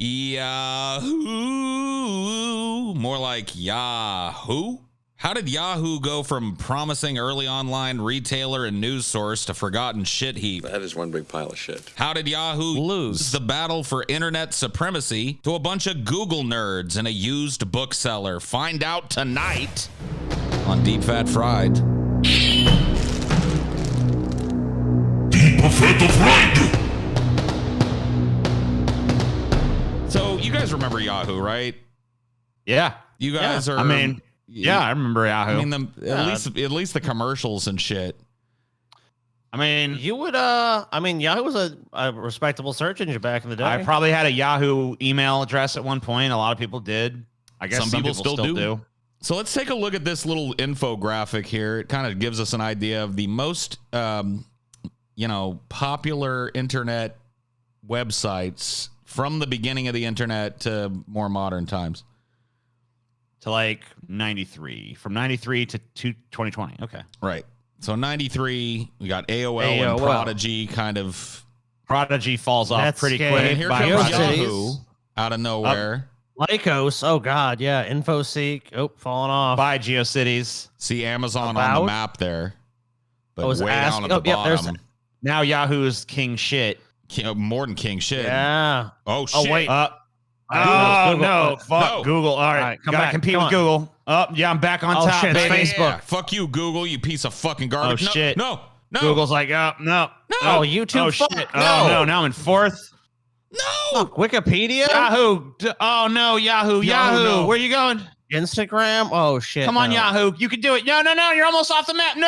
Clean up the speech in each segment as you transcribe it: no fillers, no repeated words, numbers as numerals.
Yahoo! More like Yahoo? How did Yahoo go from promising early online retailer and news source to forgotten shit heap? That is one big pile of shit. How did Yahoo lose the battle for internet supremacy to a bunch of Google nerds and a used bookseller? Find out tonight on Deep Fat Fried. Deep Fat Fried! So you guys remember Yahoo, right? Yeah. You guys are... I mean... Yeah, I remember Yahoo. I mean, at least the commercials and shit. I mean, you would. Yahoo was a respectable search engine back in the day. I probably had a Yahoo email address at one point. A lot of people did. I guess some people still do. So let's take a look at this little infographic here. It kind of gives us an idea of the most, popular internet websites from the beginning of the internet to more modern times. To like 93, from 93 to 2020. Okay. Right. So 93, we got AOL and Prodigy kind of. Prodigy falls off pretty quick. And here comes Yahoo out of nowhere. Lycos. Oh, God. Yeah. InfoSeek. Oh, falling off. By GeoCities. See Amazon on the map there. But way down at the bottom. Now Yahoo's king shit. More than king shit. Yeah. Oh, shit. Oh, wait. Oh, no. Fuck no. Google. All right. Gotta compete with Google. Oh, yeah, I'm back on top, shit, baby. Facebook. Yeah. Fuck you, Google, you piece of fucking garbage. Oh, shit. No. Google's like, oh, no. Oh, YouTube. Oh, shit. No. Oh, no. Now I'm in fourth. No. Wikipedia. Yahoo. Oh, no. Yahoo. No. Where you going? Instagram. Oh, shit. Come on, Yahoo. You can do it. No. You're almost off the map. No.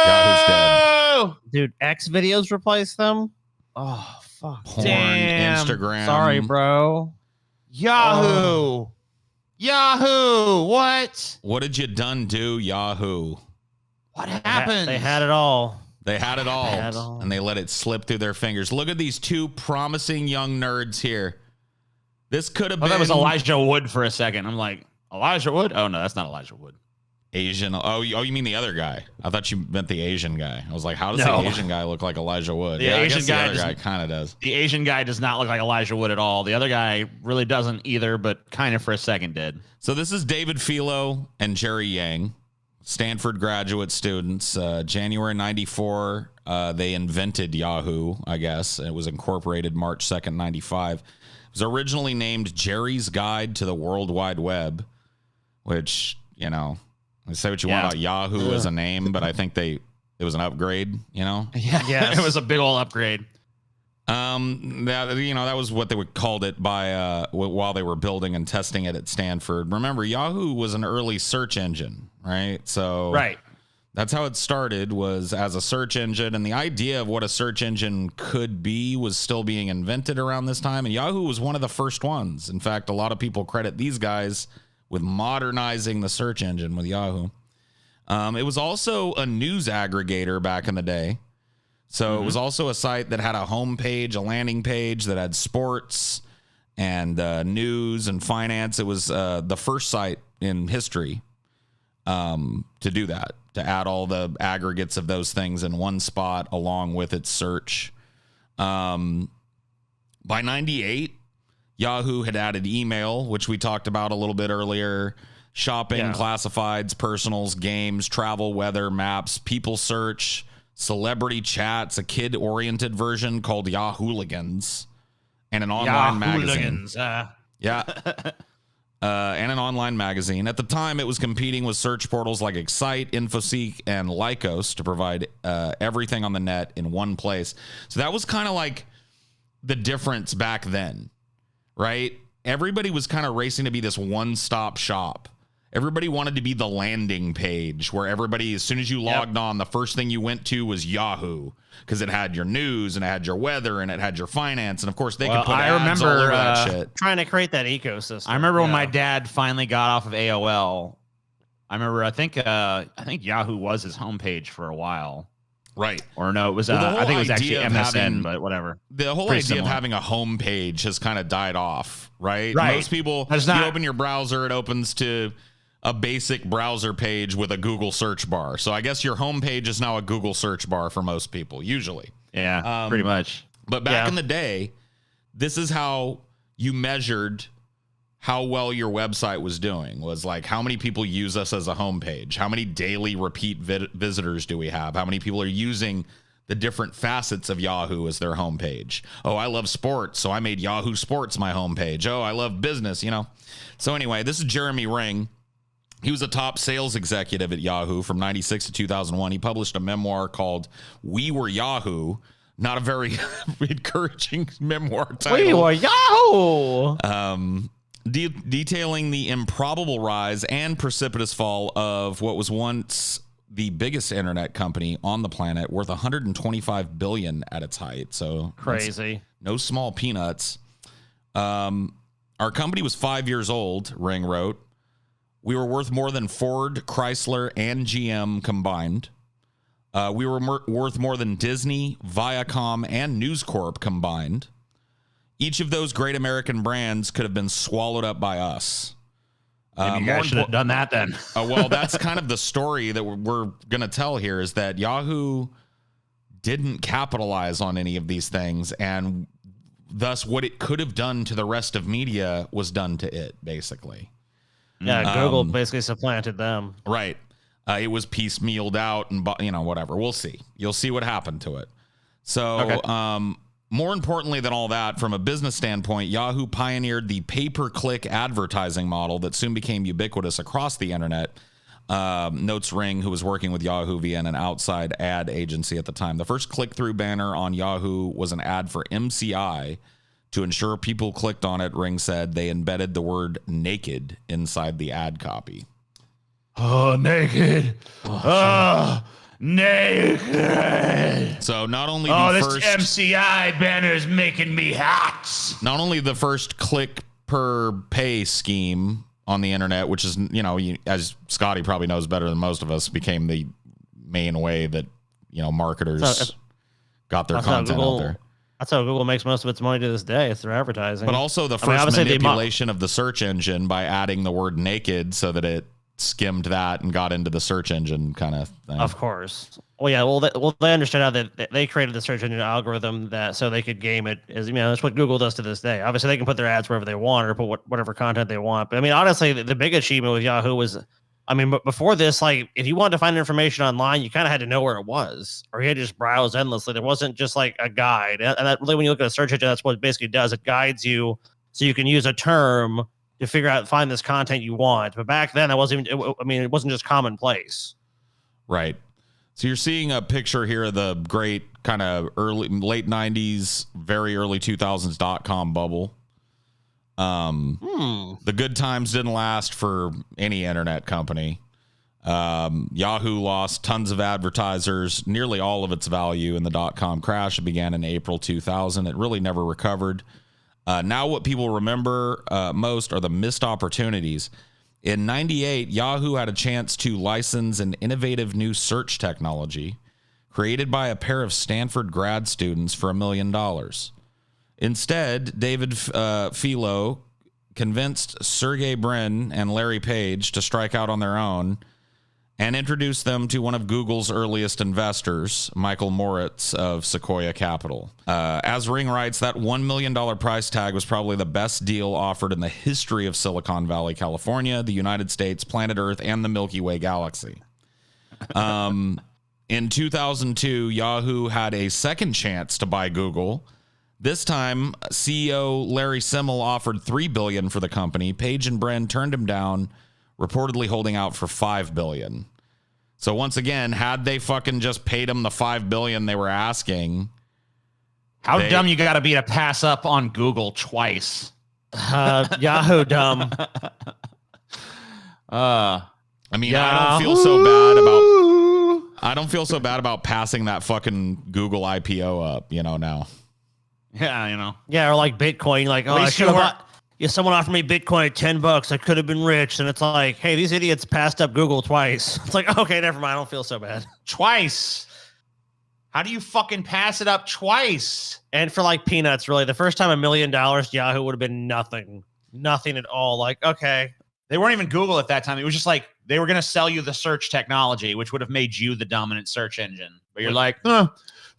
Yahoo's dead. Dude, X videos replaced them. Oh, fuck. Porn, Damn. Instagram. Sorry, bro. Yahoo. Yahoo. What? What did you done do, Yahoo? What happened? They had it all. They had it all, and they let it slip through their fingers. Look at these two promising young nerds here. This could have been... that was Elijah Wood for a second. I'm like, Elijah Wood? Oh, no, that's not Elijah Wood. Asian. Oh, you mean the other guy? I thought you meant the Asian guy. I was like, how does the Asian guy look like Elijah Wood? The Asian I guess the other guy kind of does. The Asian guy does not look like Elijah Wood at all. The other guy really doesn't either, but kind of for a second did. So this is David Philo and Jerry Yang, Stanford graduate students. January 94, they invented Yahoo, I guess. It was incorporated March 2nd, 95. It was originally named Jerry's Guide to the World Wide Web, which, say what you want about Yahoo as a name, but I think it was an upgrade, Yeah, it was a big old upgrade. That was what they called it by while they were building and testing it at Stanford. Remember, Yahoo was an early search engine, right? So that's how it started, was as a search engine, and the idea of what a search engine could be was still being invented around this time, and Yahoo was one of the first ones. In fact, a lot of people credit these guys with modernizing the search engine with Yahoo. It was also a news aggregator back in the day. So it was also a site that had a home page, a landing page that had sports and news and finance. It was the first site in history to do that, to add all the aggregates of those things in one spot along with its search. By 98, Yahoo had added email, which we talked about a little bit earlier, shopping, classifieds, personals, games, travel, weather, maps, people search, celebrity chats, a kid-oriented version called Yahooligans, and an online magazine. And an online magazine. At the time, it was competing with search portals like Excite, InfoSeek, and Lycos to provide everything on the net in one place. So that was kind of like the difference back then. Right? Everybody was kind of racing to be this one-stop shop. Everybody wanted to be the landing page where everybody, as soon as you logged on, the first thing you went to was Yahoo, because it had your news and it had your weather and it had your finance. And of course, they could put ads all over that shit. Trying to create that ecosystem. I remember when my dad finally got off of AOL. I think Yahoo was his homepage for a while. Right. Or no, it was, I think it was actually MSN, but whatever. The whole idea of having a home page has kind of died off, right? Right. Most people, you open your browser, it opens to a basic browser page with a Google search bar. So I guess your home page is now a Google search bar for most people, usually. Yeah, pretty much. But back in the day, this is how you measured how well your website was doing. Was like, how many people use us as a homepage? How many daily repeat visitors do we have? How many people are using the different facets of Yahoo as their homepage? Oh, I love sports, so I made Yahoo Sports my homepage. Oh, I love business, you know. So anyway, this is Jeremy Ring. He was a top sales executive at Yahoo from 96 to 2001. He published a memoir called We Were Yahoo. Not a very encouraging memoir title. We were Yahoo! Detailing the improbable rise and precipitous fall of what was once the biggest internet company on the planet, worth 125 billion at its height. So crazy. No small peanuts. Our company was 5 years old, Ring wrote. We were worth more than Ford, Chrysler, and GM combined. We were worth more than Disney, Viacom, and News Corp combined. Each of those great American brands could have been swallowed up by us. Maybe you guys should have done that then. Well, that's kind of the story that we're going to tell here, is that Yahoo didn't capitalize on any of these things, and thus what it could have done to the rest of media was done to it, basically. Yeah, Google basically supplanted them. Right. It was piecemealed out and, you know, whatever. We'll see. You'll see what happened to it. So, okay. More importantly than all that, from a business standpoint, Yahoo pioneered the pay-per-click advertising model that soon became ubiquitous across the internet. Notes Ring, who was working with Yahoo via an outside ad agency at the time. The first click-through banner on Yahoo was an ad for MCI. To ensure people clicked on it, Ring said they embedded the word naked inside the ad copy. Oh, naked. Oh, naked. So not only this MCI banner's making me hot. Not only the first click per pay scheme on the internet, which is, you know, as Scotty probably knows better than most of us, became the main way that, you know, marketers got their content out there. That's how Google makes most of its money to this day. It's their advertising. But also the first manipulation of the search engine by adding the word naked so that it skimmed that and got into the search engine kind of thing. Of course. Well, yeah. Well, they understood how that they created the search engine algorithm that so they could game it as, you know, that's what Google does to this day. Obviously, they can put their ads wherever they want or put whatever content they want. But I mean, honestly, the big achievement with Yahoo was, I mean, before this, like, if you wanted to find information online, you kind of had to know where it was, or you had to just browse endlessly. There wasn't just like a guide. And that really, when you look at a search engine, that's what it basically does. It guides you so you can use a term to figure out, find this content you want. But back then, that wasn't even, it wasn't just commonplace. Right. So you're seeing a picture here of the great kind of late 90s, very early 2000s .com bubble. The good times didn't last for any internet company. Yahoo lost tons of advertisers, nearly all of its value in the .com crash. It began in April 2000. It really never recovered. Now what people remember most are the missed opportunities. In 98, Yahoo had a chance to license an innovative new search technology created by a pair of Stanford grad students for $1 million. Instead, David Filo convinced Sergey Brin and Larry Page to strike out on their own and introduce them to one of Google's earliest investors, Michael Moritz of Sequoia Capital. As Ring writes, that $1 million price tag was probably the best deal offered in the history of Silicon Valley, California, the United States, planet Earth, and the Milky Way galaxy. In 2002, Yahoo had a second chance to buy Google. This time, CEO Larry Simmel offered $3 billion for the company. Page and Brin turned him down, reportedly holding out for $5 billion. So once again, had they fucking just paid him the $5 billion they were asking, how dumb you got to be to pass up on Google twice? Yahoo dumb. I mean, Yahoo. I don't feel so bad about passing that fucking Google IPO up, you know, now. Yeah, you know. Yeah, or like Bitcoin, like, oh, I should have bought. Yeah, someone offered me Bitcoin at $10. I could have been rich. And it's like, hey, these idiots passed up Google twice. It's like, okay, never mind. I don't feel so bad. Twice. How do you fucking pass it up twice? And for like peanuts, really. The first time $1 million, Yahoo would have been nothing. Nothing at all. Like, okay. They weren't even Google at that time. It was just like they were going to sell you the search technology, which would have made you the dominant search engine. But you're like, for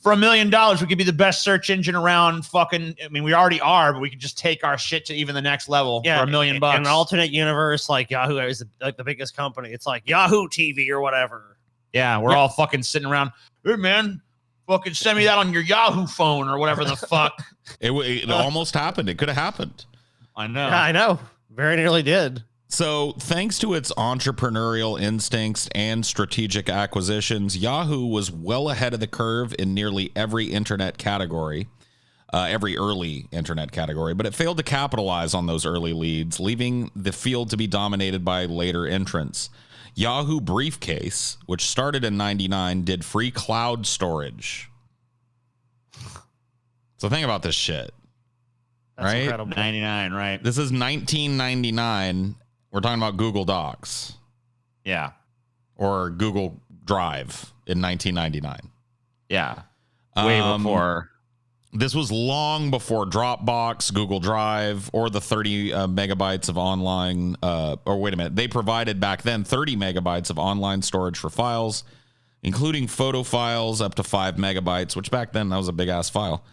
$1 million, we could be the best search engine around fucking. I mean, we already are, but we could just take our shit to even the next level for $1 million. In an alternate universe, like Yahoo is like the biggest company. It's like Yahoo TV or whatever. Yeah, we're all fucking sitting around. Hey, man, fucking send me that on your Yahoo phone or whatever the fuck. It almost happened. It could have happened. I know. Yeah, I know. Very nearly did. So, thanks to its entrepreneurial instincts and strategic acquisitions, Yahoo was well ahead of the curve in nearly every internet category, every early internet category, but it failed to capitalize on those early leads, leaving the field to be dominated by later entrants. Yahoo Briefcase, which started in '99, did free cloud storage. So think about this shit. That's right? incredible. 99, right? This is 1999. We're talking about Google Docs. Yeah. Or Google Drive in 1999. Yeah. Way before. This was long before Dropbox, Google Drive, or the 30 megabytes of online. Or wait a minute. They provided back then 30 megabytes of online storage for files, including photo files up to 5 megabytes, which back then that was a big ass file.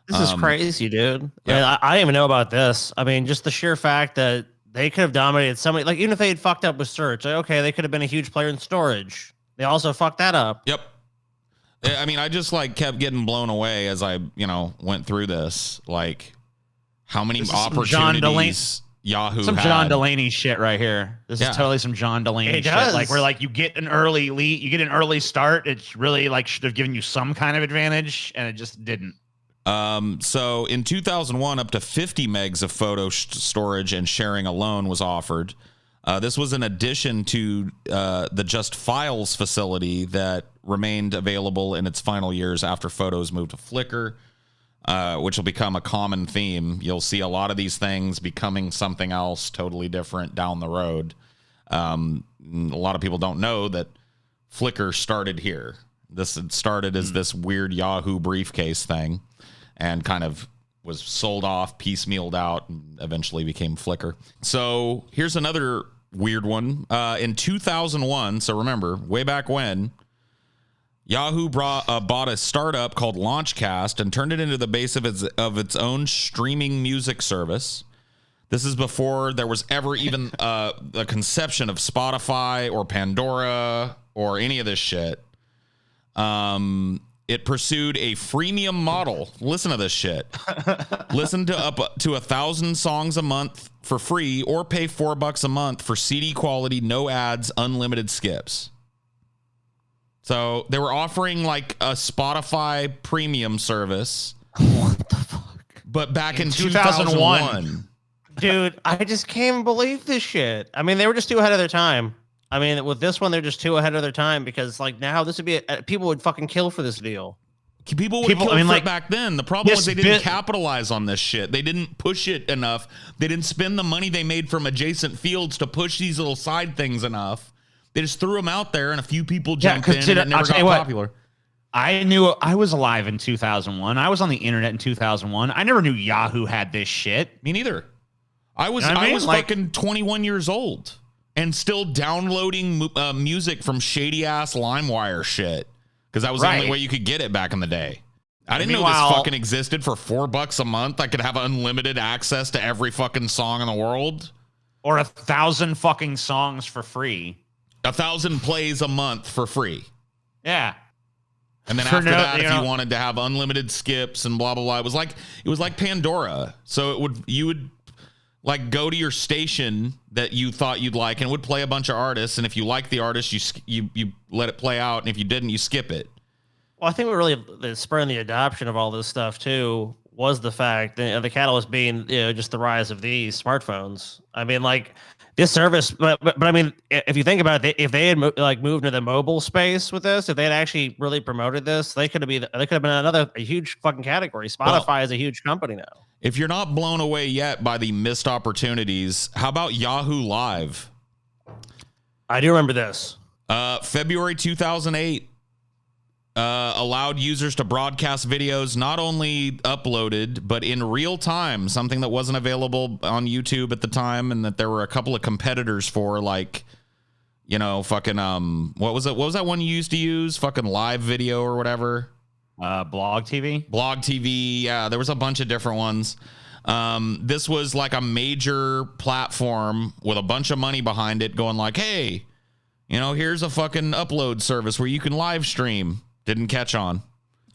This is crazy, dude. Yeah. I didn't even know about this. I mean, just the sheer fact that they could have dominated somebody, like even if they had fucked up with search, like, okay, they could have been a huge player in storage. They also fucked that up. Yep. I mean, I just like kept getting blown away as I, went through this. Like, how many opportunities Yahoo some had. John Delaney shit right here. This is totally some John Delaney shit. Does. Like where like you get an early lead, you get an early start. It's really like should have given you some kind of advantage, and it just didn't. So in 2001, up to 50 megs of photo storage and sharing alone was offered. This was in addition to the Just Files facility that remained available in its final years after photos moved to Flickr, which will become a common theme. You'll see a lot of these things becoming something else totally different down the road. A lot of people don't know that Flickr started here. This started as this weird Yahoo briefcase thing and kind of was sold off, piecemealed out, and eventually became Flickr. So here's another weird one. In 2001, so remember, way back when, Yahoo bought a startup called Launchcast and turned it into the base of its own streaming music service. This is before there was ever even a conception of Spotify or Pandora or any of this shit. It pursued a freemium model. Listen to this shit. Listen to up to 1,000 songs a month for free, or pay $4 a month for CD quality, no ads, unlimited skips. So they were offering like a Spotify premium service. What the fuck? But back in 2001. Dude, I just can't believe this shit. I mean, they were just too ahead of their time. I mean, with this one, they're just too ahead of their time because, like, now this would be people would fucking kill for this deal. People would kill for it back then. The problem was they didn't capitalize on this shit. They didn't push it enough. They didn't spend the money they made from adjacent fields to push these little side things enough. They just threw them out there, and a few people jumped in, and it never got popular. I was alive in 2001. I was on the internet in 2001. I never knew Yahoo had this shit. Me neither. I was fucking 21 years old. And still downloading music from shady ass LimeWire shit because that was the only way you could get it back in the day. I didn't know this fucking existed for $4 a month. I could have unlimited access to every fucking song in the world, or 1,000 fucking songs for free. 1,000 plays a month for free. Yeah. And then after that, if you wanted to have unlimited skips and blah blah blah, it was like Pandora. So you would. Like, go to your station that you thought you'd like, and it would play a bunch of artists. And if you like the artist, you let it play out, and if you didn't, you skip it. Well, I think what really spurred the adoption of all this stuff too was the fact that the catalyst being just the rise of these smartphones. I mean, like this service, but I mean, if you think about it, if they had moved into the mobile space with this, if they had actually really promoted this, they could have been a huge fucking category. Spotify is a huge company now. If you're not blown away yet by the missed opportunities, how about Yahoo Live? I do remember this. February 2008. allowed users to broadcast videos not only uploaded, but in real time, something that wasn't available on YouTube at the time, and that there were a couple of competitors for, like, you know, fucking, what was it? What was that one you used to use? Fucking live video or whatever? Blog TV? Blog TV, yeah, there was a bunch of different ones. This was like a major platform with a bunch of money behind it going like, hey, you know, here's a fucking upload service where you can live stream. Didn't catch on.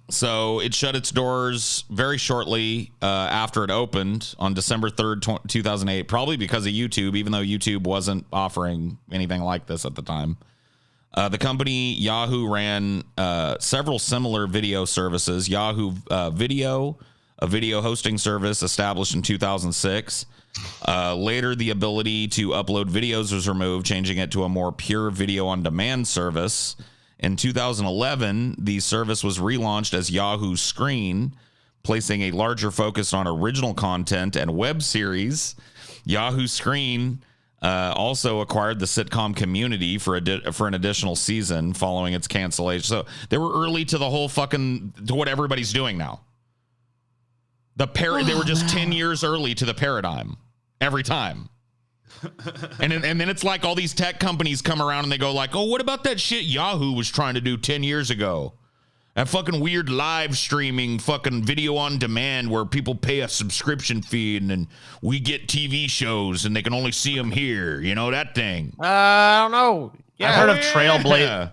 So it shut its doors very shortly after it opened on December 3rd, 2008, probably because of YouTube, even though YouTube wasn't offering anything like this at the time. The company Yahoo ran several similar video services. Yahoo Video, a video hosting service established in 2006. Later, the ability to upload videos was removed, changing it to a more pure video on demand service. In 2011, the service was relaunched as Yahoo Screen, placing a larger focus on original content and web series. Yahoo Screen also acquired the sitcom Community for an additional season following its cancellation. So they were early to the whole fucking, to what everybody's doing now. They were just 10 years early to the paradigm every time. And then it's like all these tech companies come around and they go like, oh, what about that shit Yahoo was trying to do 10 years ago? That fucking weird live streaming fucking video on demand where people pay a subscription fee and then we get TV shows and they can only see them here. You know, that thing. I don't know. Yeah, I've heard of Trailblazer.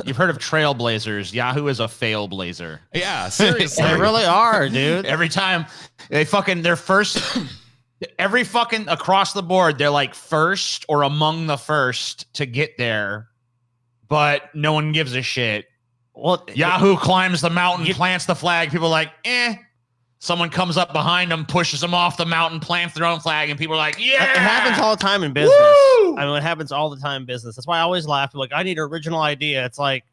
You've heard of Trailblazers. Yahoo is a fail-blazer. Yeah, seriously. They really are, dude. Every time they're first... Every fucking across the board, they're like first or among the first to get there, but no one gives a shit. Well, Yahoo climbs the mountain, plants the flag. People are like, eh. Someone comes up behind them, pushes them off the mountain, plants their own flag, and people are like, yeah. It happens all the time in business. Woo! I mean, it happens all the time in business. That's why I always laugh. Like, I need an original idea. It's like,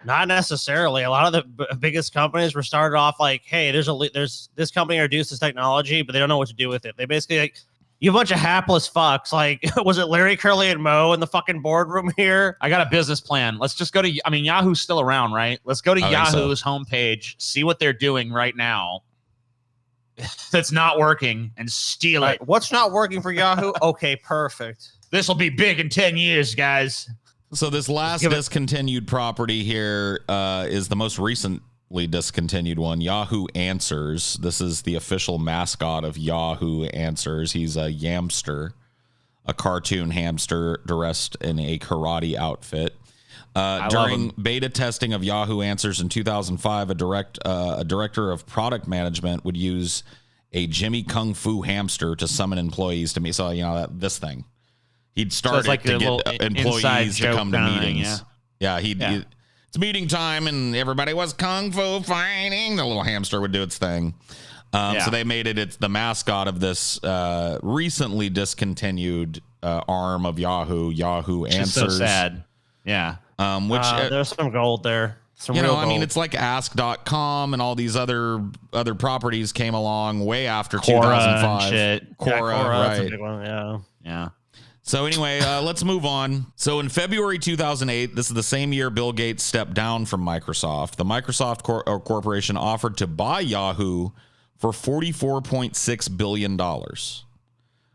not necessarily. A lot of the biggest companies were started off like, hey, there's this company introduced this technology, but they don't know what to do with it. They basically like, you a bunch of hapless fucks. Like, was it Larry, Curly, and Moe in the fucking boardroom here? I got a business plan. Let's just go to, I mean, Yahoo's still around, right? Let's go to Yahoo's homepage, see what they're doing right now that's not working, and steal it. What's not working for Yahoo? Okay, perfect. This will be big in 10 years, guys. So this last discontinued property here is the most recently discontinued one, Yahoo Answers. This is the official mascot of Yahoo Answers. He's a yamster, a cartoon hamster dressed in a karate outfit. During beta testing of Yahoo Answers in 2005, a director of product management would use a Jimmy Kung Fu hamster to summon employees to me. So, you know, this thing. He'd started to get employees to come to meetings. It's meeting time, and everybody was kung fu fighting. The little hamster would do its thing. So they made it's the mascot of this recently discontinued arm Yahoo Answers. So sad. Yeah. There's some gold there. I mean, it's like Ask.com and all these other properties came along way after Quora 2005. and shit. Quora, right? That's a big one. Yeah. So anyway, let's move on. So in February 2008, this is the same year Bill Gates stepped down from Microsoft. The Microsoft Corporation offered to buy Yahoo for $44.6 billion,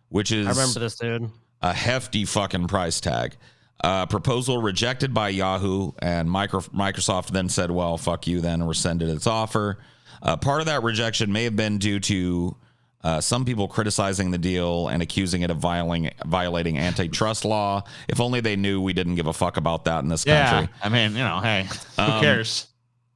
which is I remember this, dude. A hefty fucking price tag. Proposal rejected by Yahoo, and Microsoft then said, well, fuck you then, and rescinded its offer. Part of that rejection may have been due to some people criticizing the deal and accusing it of violating antitrust law. If only they knew we didn't give a fuck about that in this country. I mean, hey, who cares?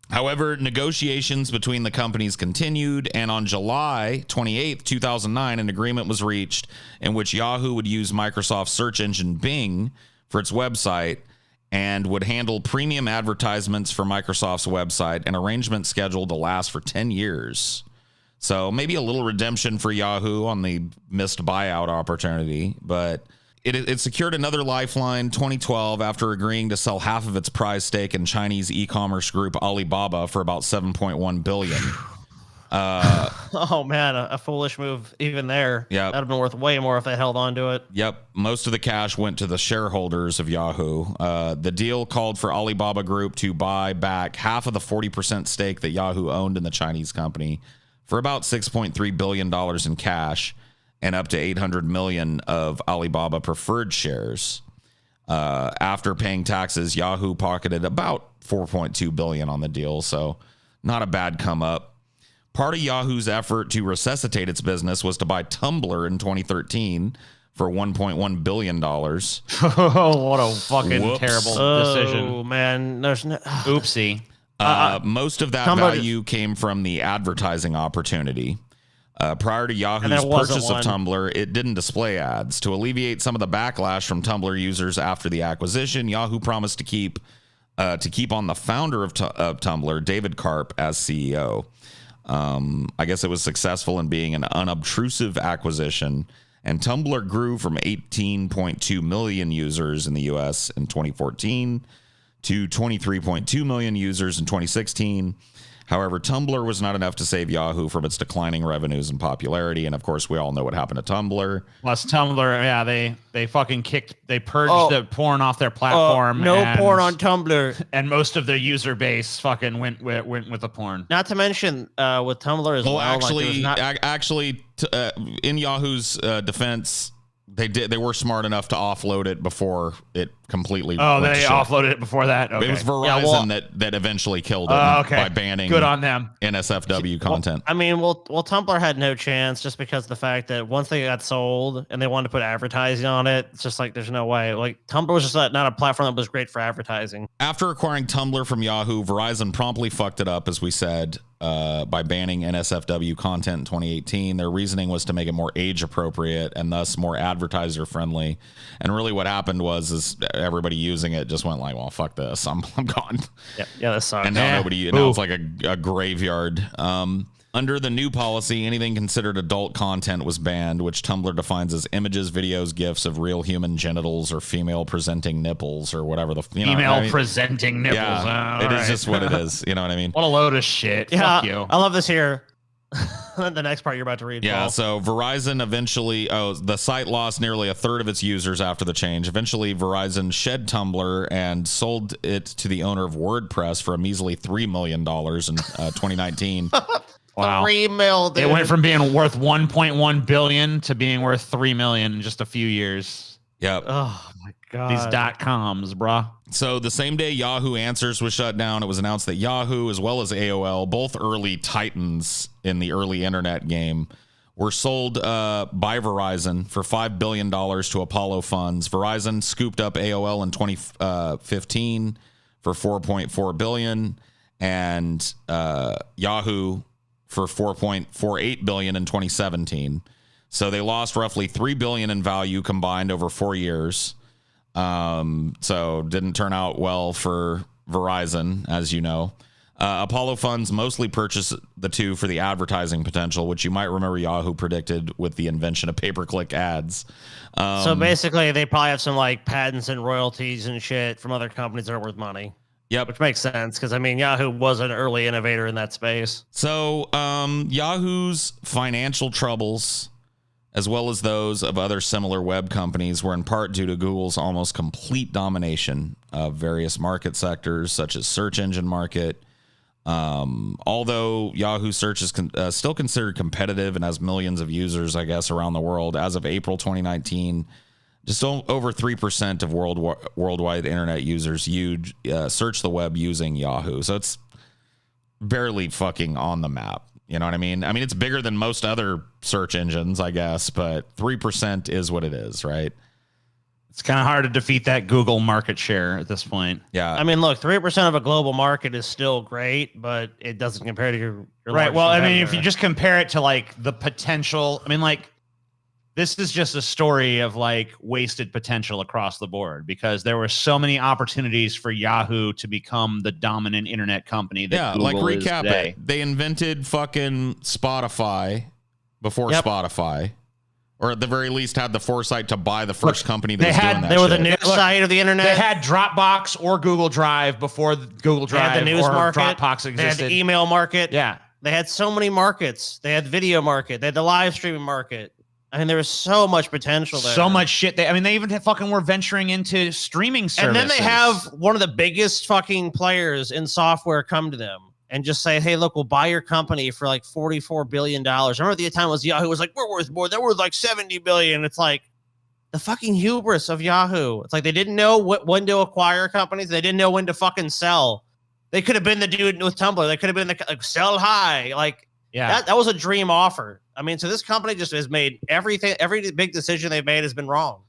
However, negotiations between the companies continued, and on July 28th, 2009, an agreement was reached in which Yahoo would use Microsoft's search engine Bing for its website and would handle premium advertisements for Microsoft's website, an arrangement scheduled to last for 10 years. So maybe a little redemption for Yahoo on the missed buyout opportunity, but it secured another lifeline 2012 after agreeing to sell half of its prize stake in Chinese e-commerce group Alibaba for about $7.1 billion. Oh man, a foolish move even there. Yeah, that'd have been worth way more if they held on to it. Yep, most of the cash went to the shareholders of Yahoo. The deal called for Alibaba Group to buy back half of the 40% stake that Yahoo owned in the Chinese company for about $6.3 billion in cash and up to 800 million of Alibaba preferred shares. After paying taxes, Yahoo pocketed about 4.2 billion on the deal, so not a bad come up. Part of Yahoo's effort to resuscitate its business was to buy Tumblr in 2013 for $1.1 billion. Oh, what a fucking terrible decision. Oh, man. There's no... Oopsie. Most of that value came from the advertising opportunity. Prior to Yahoo's purchase of Tumblr, it didn't display ads. To alleviate some of the backlash from Tumblr users after the acquisition, Yahoo promised to keep on the founder of Tumblr, David Karp, as CEO. I guess it was successful in being an unobtrusive acquisition, and Tumblr grew from 18.2 million users in the US in 2014 to 23.2 million users in 2016. However, Tumblr was not enough to save Yahoo from its declining revenues and popularity, and of course, we all know what happened to Tumblr. Plus, Tumblr, yeah, they fucking purged the porn off their platform. No porn on Tumblr, and most of their user base fucking went with the porn. Not to mention with Tumblr as well. Actually, in Yahoo's defense, they were smart enough to offload it before it completely. Oh, they offloaded it before that. Okay. It was Verizon that eventually killed it by banning. Good on them. NSFW content. I mean, Tumblr had no chance just because of the fact that once they got sold and they wanted to put advertising on it, it's just like there's no way. Like Tumblr was just not a platform that was great for advertising. After acquiring Tumblr from Yahoo, Verizon promptly fucked it up, as we said, by banning NSFW content in 2018. Their reasoning was to make it more age appropriate and thus more advertiser friendly. And really, what happened was everybody using it just went like, "Well, fuck this, I'm gone." Yeah, that sucks. And now now it's like a graveyard. Under the new policy, anything considered adult content was banned, which Tumblr defines as images, videos, GIFs of real human genitals or female presenting nipples or whatever the presenting nipples. Yeah, it is just what it is. You know what I mean? What a load of shit. Yeah, Fuck you. I love this here. The next part you're about to read. Yeah, Paul. so Verizon eventually, the site lost nearly a third of its users after the change. Eventually, Verizon shed Tumblr and sold it to the owner of WordPress for a measly $3 million in 2019. Wow. 3 mil, dude. It went from being worth 1.1 billion to being worth 3 million in just a few years. Yep. Oh my god. These .coms, brah. So the same day Yahoo Answers was shut down, it was announced that Yahoo, as well as AOL, both early titans in the early internet game, were sold by Verizon for $5 billion to Apollo funds. Verizon scooped up AOL in 2015 for $4.4 billion, and Yahoo for $4.48 billion in 2017. So they lost roughly $3 billion in value combined over 4 years. So didn't turn out well for Verizon, as you know. Apollo funds mostly purchased the two for the advertising potential, which you might remember Yahoo predicted with the invention of pay-per-click ads. So basically, they probably have some like patents and royalties and shit from other companies that are worth money. Yep. Which makes sense because, I mean, Yahoo was an early innovator in that space. So Yahoo's financial troubles, as well as those of other similar web companies, were in part due to Google's almost complete domination of various market sectors, such as search engine market. Although Yahoo search is still considered competitive and has millions of users, I guess, around the world, as of April 2019, just over 3% of worldwide internet users search the web using Yahoo. So it's barely fucking on the map. You know what I mean? I mean, it's bigger than most other search engines, I guess, but 3% is what it is, right? It's kind of hard to defeat that Google market share at this point. Yeah. I mean, look, 3% of a global market is still great, but it doesn't compare to your right. Well, I mean, if you just compare it to like the potential, I mean, like this is just a story of like wasted potential across the board because there were so many opportunities for Yahoo to become the dominant internet company. That Google like recap is today. it. They invented fucking Spotify before Spotify. Or at the very least had the foresight to buy the first company that was doing that. They were the news site of the internet. They had Dropbox or Google Drive before Google Drive they had the news or market. Dropbox existed. They had the email market. Yeah. They had so many markets. They had the video market. They had the live streaming market. I mean, there was so much potential there. So much shit. They even fucking were venturing into streaming services. And then they have one of the biggest fucking players in software come to them and just say, hey, look, we'll buy your company for like $44 billion. I remember the time was Yahoo was like, we're worth more. They're worth like $70 billion. It's like the fucking hubris of Yahoo. It's like they didn't know when to acquire companies. They didn't know when to fucking sell. They could have been the dude with Tumblr. They could have been like sell high. Like, yeah, that was a dream offer. I mean, so this company just has made every big decision they've made has been wrong.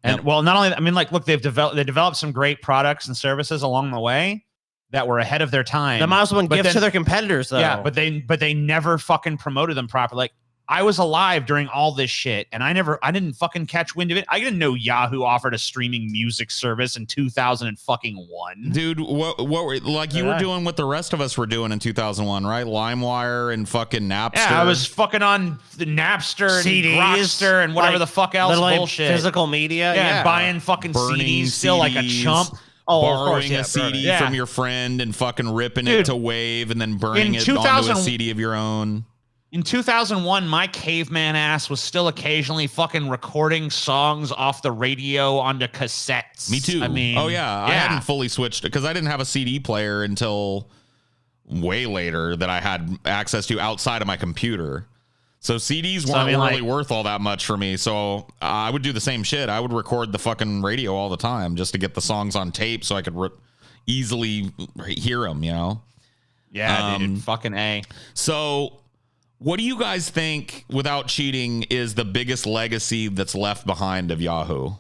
And well, not only, I mean, like, look, they developed some great products and services along the way that were ahead of their time. They might as well give to their competitors, though. Yeah, but they never fucking promoted them properly. Like, I was alive during all this shit, and I didn't fucking catch wind of it. I didn't know Yahoo offered a streaming music service in 2001. Dude, what were like you were doing what the rest of us were doing in 2001, right? LimeWire and fucking Napster. Yeah, I was fucking on the Napster and CDs, Grokster and whatever the fuck else bullshit. Physical media. Yeah, buying fucking CDs still like a chump. Borrowing a CD from your friend and fucking ripping it to Wave and then burning it onto a CD of your own. In 2001, my caveman ass was still occasionally fucking recording songs off the radio onto cassettes. Me too. I mean, I hadn't fully switched because I didn't have a CD player until way later that I had access to outside of my computer. So CDs weren't really worth all that much for me. So I would do the same shit. I would record the fucking radio all the time just to get the songs on tape so I could easily hear them, you know? Yeah, dude, fucking A. So what do you guys think, without cheating, is the biggest legacy that's left behind of Yahoo?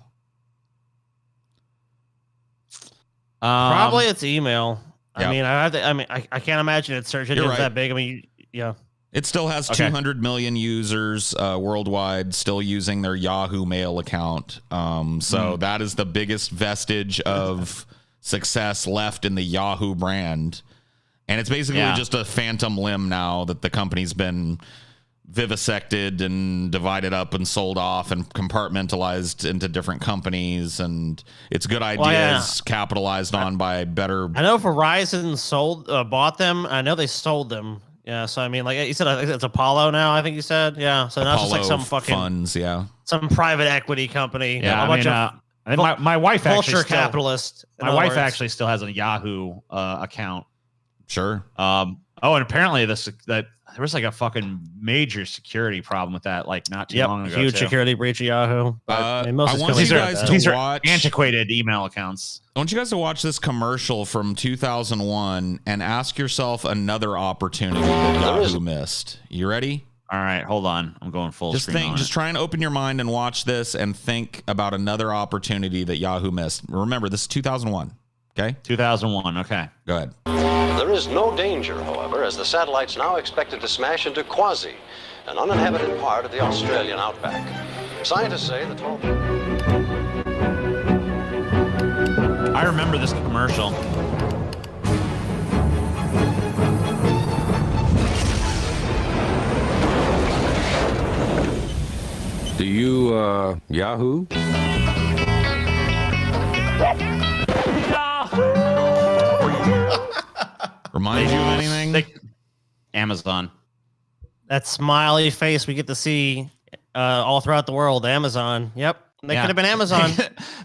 Probably it's email. I mean, I can't imagine it's search engines that big. I mean, yeah. It still has 200 million users worldwide still using their Yahoo Mail account. So that is the biggest vestige of success left in the Yahoo brand. And it's basically just a phantom limb now that the company's been vivisected and divided up and sold off and compartmentalized into different companies. And it's good ideas capitalized on by better. I know Verizon bought them. I know they sold them. Yeah, so I mean, like you said, I think it's Apollo now. I think you said, yeah. So now it's just like some fucking funds, some private equity company. Yeah, I mean, my wife culture capitalist. My wife actually still has a Yahoo account. Sure. And apparently that there was like a fucking major security problem with that, like not too long ago. Huge security breach of Yahoo. I want you guys to watch antiquated email accounts. I want you guys to watch this commercial from 2001 and ask yourself another opportunity that Yahoo missed. You ready? All right, hold on. I'm going full screen. Just try and open your mind and watch this and think about another opportunity that Yahoo missed. Remember, this is 2001. Okay? 2001. Okay. Go ahead. There is no danger, however, as the satellite's now expected to smash into Quasi, an uninhabited part of the Australian outback. Scientists say the 12... I remember this commercial. Do you, Yahoo? Remind you of anything? Amazon. That smiley face we get to see all throughout the world. Amazon. Yep. They could have been Amazon.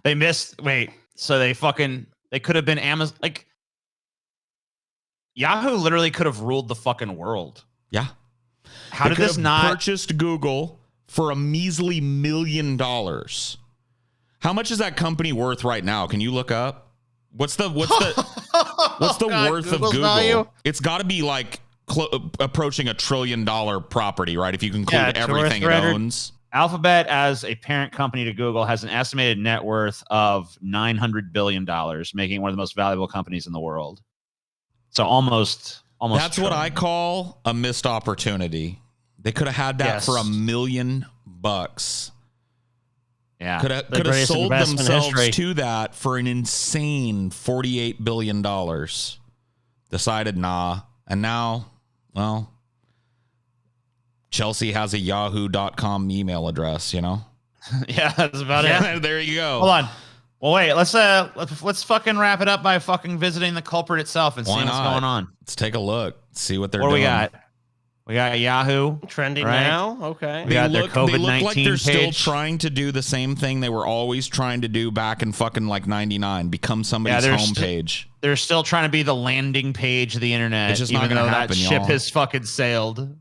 They missed. Wait. So they could have been Amazon. Like, Yahoo literally could have ruled the fucking world. Yeah. How did this not purchased Google for a measly $1 million? How much is that company worth right now? Can you look up? What's the worth Google's of Google? Value? It's got to be like approaching $1 trillion property, right? If you include everything it owns. Alphabet, as a parent company to Google, has an estimated net worth of $900 billion, making it one of the most valuable companies in the world. So almost. That's what I call a missed opportunity. They could have had that for $1 million. Yeah, could have sold themselves to that for an insane $48 billion. Decided nah, and now, well, Chelsea has a yahoo.com email address. You know. Yeah, that's about it. There you go. Hold on. Well, wait. Let's fucking wrap it up by fucking visiting the culprit itself and seeing what's going on. Let's take a look. See what they're doing. What do we got? We got Yahoo trending right? now. Okay. We got their COVID-19 They look like they're still page. trying to do the same thing they were always trying to do back in fucking like 99, become somebody's homepage. They're still trying to be the landing page of the internet, It's just even not gonna though happen, that ship y'all. has fucking sailed.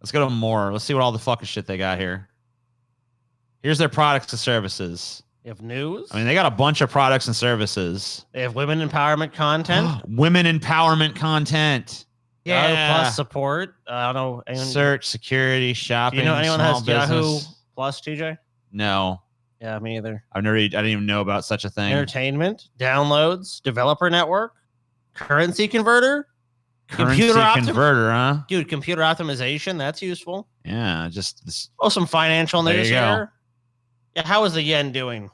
Let's go to more. Let's see what all the fucking shit they got here. Here's their products and services. They have news. I mean, they got a bunch of products and services. They have women empowerment content. Women empowerment content. Yahoo Yeah. Plus support. I don't know. Anyone, Search, security, shopping. do you know anyone that small has Yahoo business. Plus, TJ? No. Yeah, me either. I didn't even know about such a thing. Entertainment, downloads, developer network, currency converter, Currency converter, huh? Dude, computer optimization. That's useful. Yeah, just this. Oh, some financial There news you go. here. Yeah, how is the yen doing?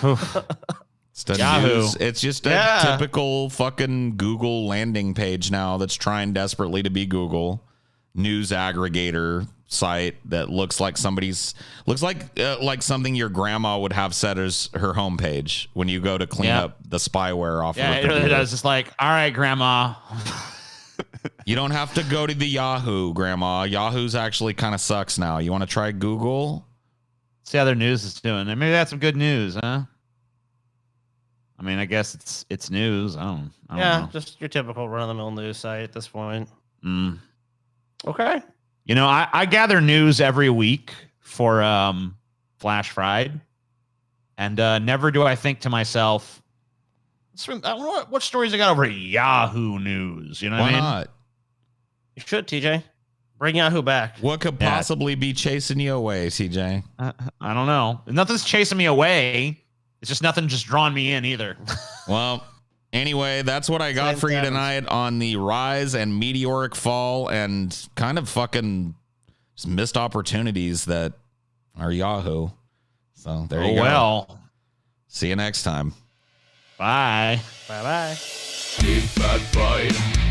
It's the Yahoo. news. It's just a typical fucking Google landing page now that's trying desperately to be Google news aggregator site that looks like like something your grandma would have set as her homepage when you go to clean up the spyware off of her Yeah, it really computer. does. It's like, all right, grandma. You don't have to go to the Yahoo, grandma. Yahoo's actually kind of sucks now. You want to try Google? See how their news is doing. Maybe that's some good news, huh? I mean, I guess it's news. I don't know. Just your typical run-of-the-mill news site at this point. Mm. Okay. You know, I gather news every week for Flash Fried, and never do I think to myself, what stories I got over at Yahoo News? You know what Why I mean? not? You should, TJ. Bring Yahoo back. What could possibly be chasing you away, CJ? I don't know. Nothing's chasing me away. It's just nothing just drawing me in either. Well, anyway, that's what I got for you tonight on the rise and meteoric fall and kind of fucking just missed opportunities that are Yahoo. So there you go. Well, see you next time. bye. Bye-bye. Big Fat Fried.